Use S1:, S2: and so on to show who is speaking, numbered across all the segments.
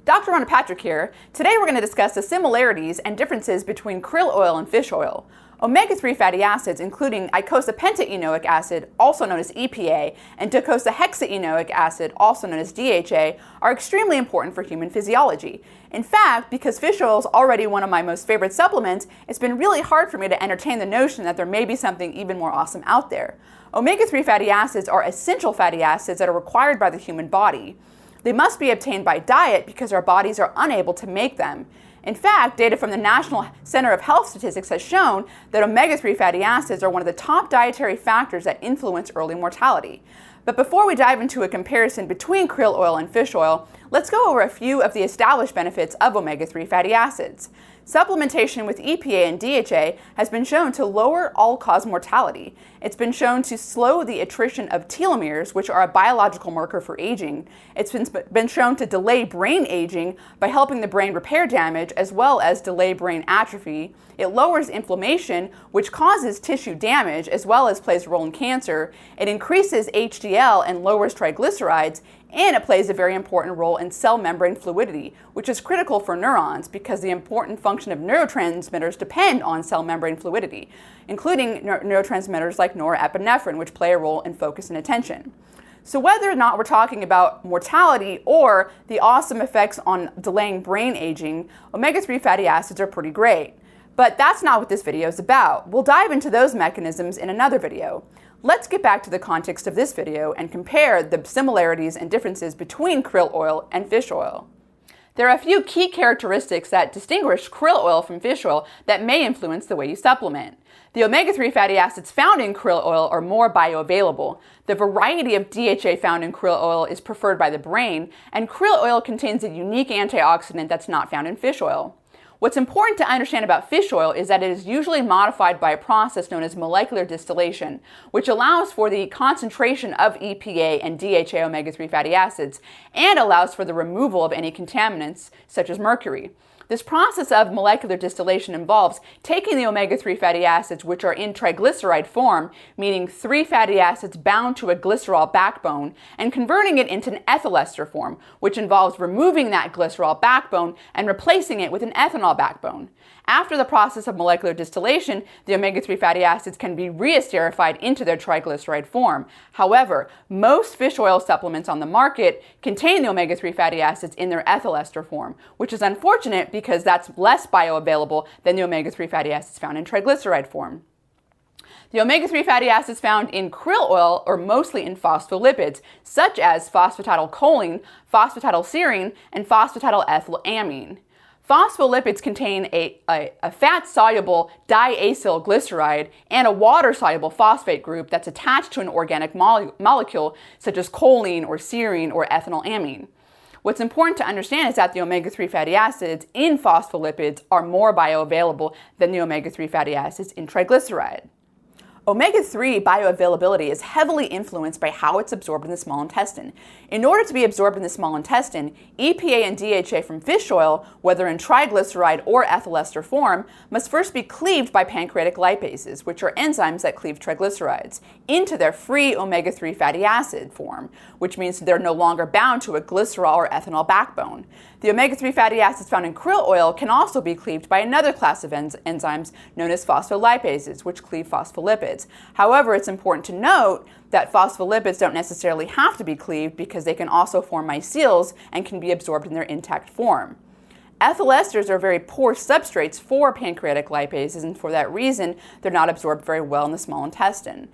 S1: Dr. Rhonda Patrick here. Today we're going to discuss the similarities and differences between krill oil and fish oil. Omega-3 fatty acids, including icosapentaenoic acid, also known as EPA, and docosahexaenoic acid, also known as DHA, are extremely important for human physiology. In fact, because fish oil is already one of my most favorite supplements, it's been really hard for me to entertain the notion that there may be something even more awesome out there. Omega-3 fatty acids are essential fatty acids that are required by the human body. They must be obtained by diet because our bodies are unable to make them. In fact, data from the National Center of Health Statistics has shown that omega-3 fatty acids are one of the top dietary factors that influence early mortality. But before we dive into a comparison between krill oil and fish oil, let's go over a few of the established benefits of omega-3 fatty acids. Supplementation with EPA and DHA has been shown to lower all-cause mortality. It's been shown to slow the attrition of telomeres, which are a biological marker for aging. It's been shown to delay brain aging by helping the brain repair damage as well as delay brain atrophy. It lowers inflammation, which causes tissue damage as well as plays a role in cancer. It increases HDL and lowers triglycerides, and it plays a very important role in cell membrane fluidity, which is critical for neurons because the important function of neurotransmitters depend on cell membrane fluidity, including neurotransmitters like norepinephrine, which play a role in focus and attention. So whether or not we're talking about mortality or the awesome effects on delaying brain aging, omega-3 fatty acids are pretty great. But that's not what this video is about. We'll dive into those mechanisms in another video. Let's get back to the context of this video and compare the similarities and differences between krill oil and fish oil. There are a few key characteristics that distinguish krill oil from fish oil that may influence the way you supplement. The omega-3 fatty acids found in krill oil are more bioavailable. The variety of DHA found in krill oil is preferred by the brain, and krill oil contains a unique antioxidant that's not found in fish oil. What's important to understand about fish oil is that it is usually modified by a process known as molecular distillation, which allows for the concentration of EPA and DHA omega-3 fatty acids and allows for the removal of any contaminants, such as mercury. This process of molecular distillation involves taking the omega-3 fatty acids, which are in triglyceride form, meaning 3 fatty acids bound to a glycerol backbone, and converting it into an ethyl ester form, which involves removing that glycerol backbone and replacing it with an ethanol backbone. After the process of molecular distillation, the omega-3 fatty acids can be reesterified into their triglyceride form. However, most fish oil supplements on the market contain the omega-3 fatty acids in their ethyl ester form, which is unfortunate because that's less bioavailable than the omega-3 fatty acids found in triglyceride form. The omega-3 fatty acids found in krill oil are mostly in phospholipids, such as phosphatidylcholine, phosphatidylserine, and phosphatidylethylamine. Phospholipids contain a fat-soluble diacylglyceride and a water-soluble phosphate group that's attached to an organic molecule such as choline or serine or ethylamine. What's important to understand is that the omega-3 fatty acids in phospholipids are more bioavailable than the omega-3 fatty acids in triglyceride. Omega-3 bioavailability is heavily influenced by how it's absorbed in the small intestine. In order to be absorbed in the small intestine, EPA and DHA from fish oil, whether in triglyceride or ethyl ester form, must first be cleaved by pancreatic lipases, which are enzymes that cleave triglycerides, into their free omega-3 fatty acid form, which means they're no longer bound to a glycerol or ethanol backbone. The omega-3 fatty acids found in krill oil can also be cleaved by another class of enzymes known as phospholipases, which cleave phospholipids. However, it's important to note that phospholipids don't necessarily have to be cleaved because they can also form micelles and can be absorbed in their intact form. Ethyl esters are very poor substrates for pancreatic lipases, and for that reason, they're not absorbed very well in the small intestine.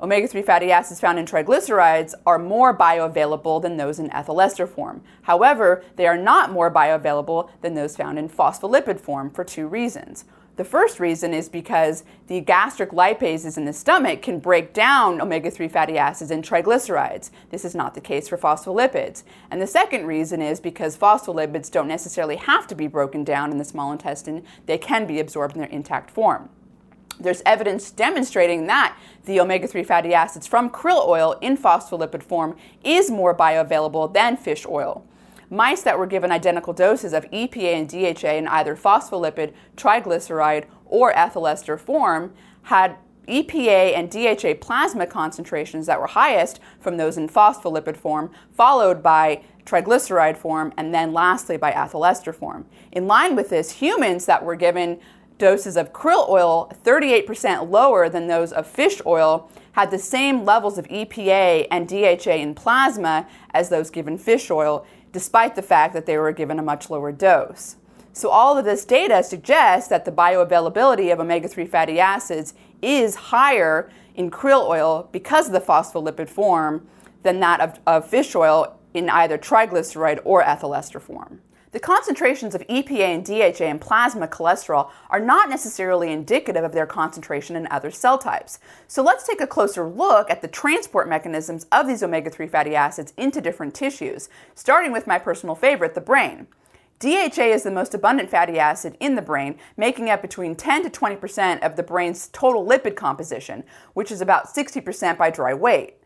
S1: Omega-3 fatty acids found in triglycerides are more bioavailable than those in ethyl ester form. However, they are not more bioavailable than those found in phospholipid form for two reasons. The first reason is because the gastric lipases in the stomach can break down omega-3 fatty acids and triglycerides. This is not the case for phospholipids. And the second reason is because phospholipids don't necessarily have to be broken down in the small intestine. They can be absorbed in their intact form. There's evidence demonstrating that the omega-3 fatty acids from krill oil in phospholipid form is more bioavailable than fish oil. Mice that were given identical doses of EPA and DHA in either phospholipid, triglyceride, or ethyl ester form had EPA and DHA plasma concentrations that were highest from those in phospholipid form, followed by triglyceride form, and then lastly by ethyl ester form. In line with this, humans that were given doses of krill oil 38% lower than those of fish oil had the same levels of EPA and DHA in plasma as those given fish oil, despite the fact that they were given a much lower dose. So all of this data suggests that the bioavailability of omega-3 fatty acids is higher in krill oil because of the phospholipid form than that of fish oil in either triglyceride or ethyl ester form. The concentrations of EPA and DHA in plasma cholesterol are not necessarily indicative of their concentration in other cell types. So let's take a closer look at the transport mechanisms of these omega-3 fatty acids into different tissues, starting with my personal favorite, the brain. DHA is the most abundant fatty acid in the brain, making up between 10 to 20% of the brain's total lipid composition, which is about 60% by dry weight.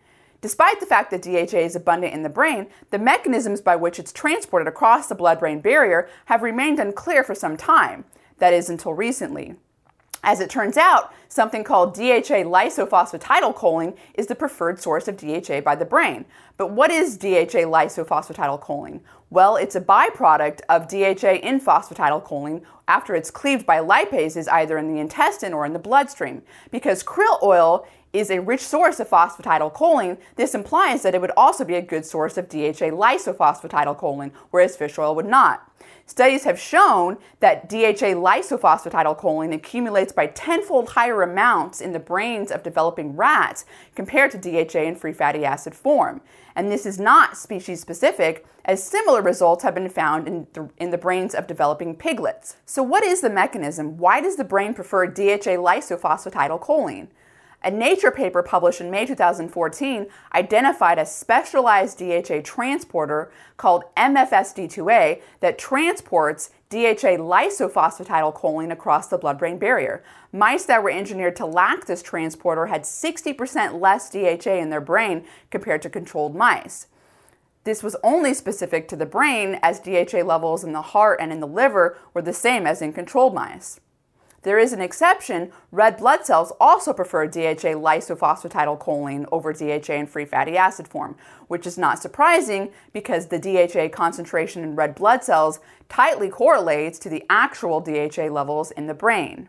S1: Despite the fact that DHA is abundant in the brain, the mechanisms by which it's transported across the blood-brain barrier have remained unclear for some time, that is, until recently. As it turns out, something called DHA-lysophosphatidylcholine is the preferred source of DHA by the brain. But what is DHA-lysophosphatidylcholine? Well, it's a byproduct of DHA in phosphatidylcholine after it's cleaved by lipases either in the intestine or in the bloodstream. Because krill oil is a rich source of phosphatidylcholine, this implies that it would also be a good source of DHA-lysophosphatidylcholine, whereas fish oil would not. Studies have shown that DHA-lysophosphatidylcholine accumulates by tenfold higher amounts in the brains of developing rats compared to DHA in free fatty acid form. And this is not species specific, as similar results have been found in the brains of developing piglets. So what is the mechanism? Why does the brain prefer DHA-lysophosphatidylcholine? A Nature paper published in May 2014 identified a specialized DHA transporter called MFSD2A that transports DHA-lysophosphatidylcholine across the blood-brain barrier. Mice that were engineered to lack this transporter had 60% less DHA in their brain compared to controlled mice. This was only specific to the brain, as DHA levels in the heart and in the liver were the same as in controlled mice. There is an exception. Red blood cells also prefer DHA-lysophosphatidylcholine over DHA in free fatty acid form, which is not surprising because the DHA concentration in red blood cells tightly correlates to the actual DHA levels in the brain.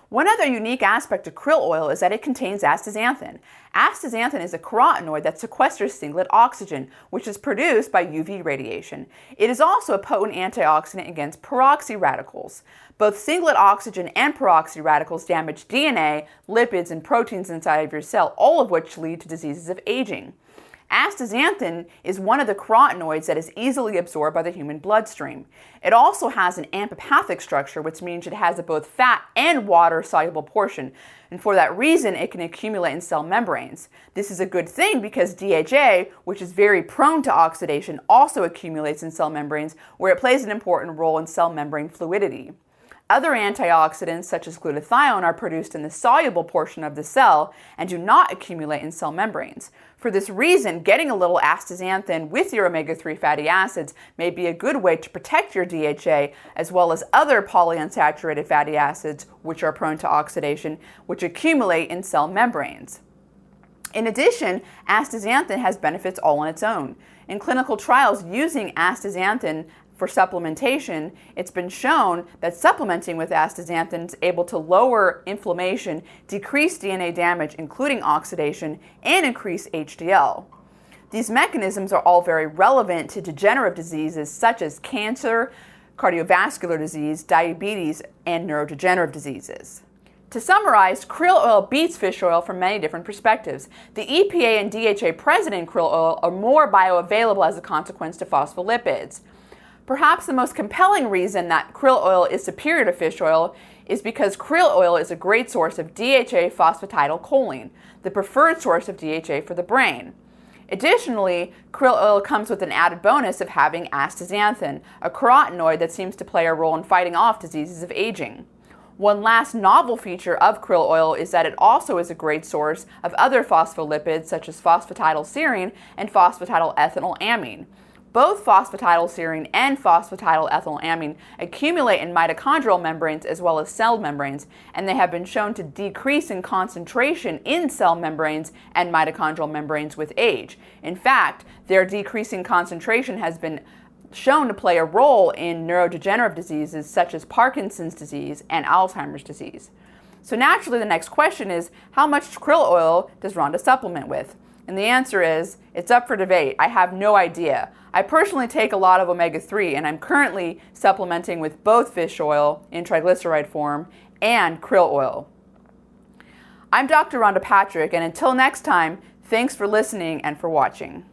S1: One other unique aspect of krill oil is that it contains astaxanthin. Astaxanthin is a carotenoid that sequesters singlet oxygen, which is produced by UV radiation. It is also a potent antioxidant against peroxy radicals. Both singlet oxygen and peroxy radicals damage DNA, lipids, and proteins inside of your cell, all of which lead to diseases of aging. Astaxanthin is one of the carotenoids that is easily absorbed by the human bloodstream. It also has an amphipathic structure, which means it has a both fat and water-soluble portion, and for that reason it can accumulate in cell membranes. This is a good thing because DHA, which is very prone to oxidation, also accumulates in cell membranes, where it plays an important role in cell membrane fluidity. Other antioxidants, such as glutathione, are produced in the soluble portion of the cell and do not accumulate in cell membranes. For this reason, getting a little astaxanthin with your omega-3 fatty acids may be a good way to protect your DHA, as well as other polyunsaturated fatty acids, which are prone to oxidation, which accumulate in cell membranes. In addition, astaxanthin has benefits all on its own. In clinical trials using astaxanthin for supplementation, it's been shown that supplementing with astaxanthin is able to lower inflammation, decrease DNA damage, including oxidation, and increase HDL. These mechanisms are all very relevant to degenerative diseases such as cancer, cardiovascular disease, diabetes, and neurodegenerative diseases. To summarize, krill oil beats fish oil from many different perspectives. The EPA and DHA present in krill oil are more bioavailable as a consequence to phospholipids. Perhaps the most compelling reason that krill oil is superior to fish oil is because krill oil is a great source of DHA-phosphatidylcholine, the preferred source of DHA for the brain. Additionally, krill oil comes with an added bonus of having astaxanthin, a carotenoid that seems to play a role in fighting off diseases of aging. One last novel feature of krill oil is that it also is a great source of other phospholipids such as phosphatidylserine and phosphatidylethylamine. Both phosphatidylserine and phosphatidylethylamine accumulate in mitochondrial membranes as well as cell membranes, and they have been shown to decrease in concentration in cell membranes and mitochondrial membranes with age. In fact, their decreasing concentration has been shown to play a role in neurodegenerative diseases such as Parkinson's disease and Alzheimer's disease. So naturally, the next question is, how much krill oil does Rhonda supplement with? And the answer is, it's up for debate. I have no idea. I personally take a lot of omega-3, and I'm currently supplementing with both fish oil in triglyceride form and krill oil. I'm Dr. Rhonda Patrick, and until next time, thanks for listening and for watching.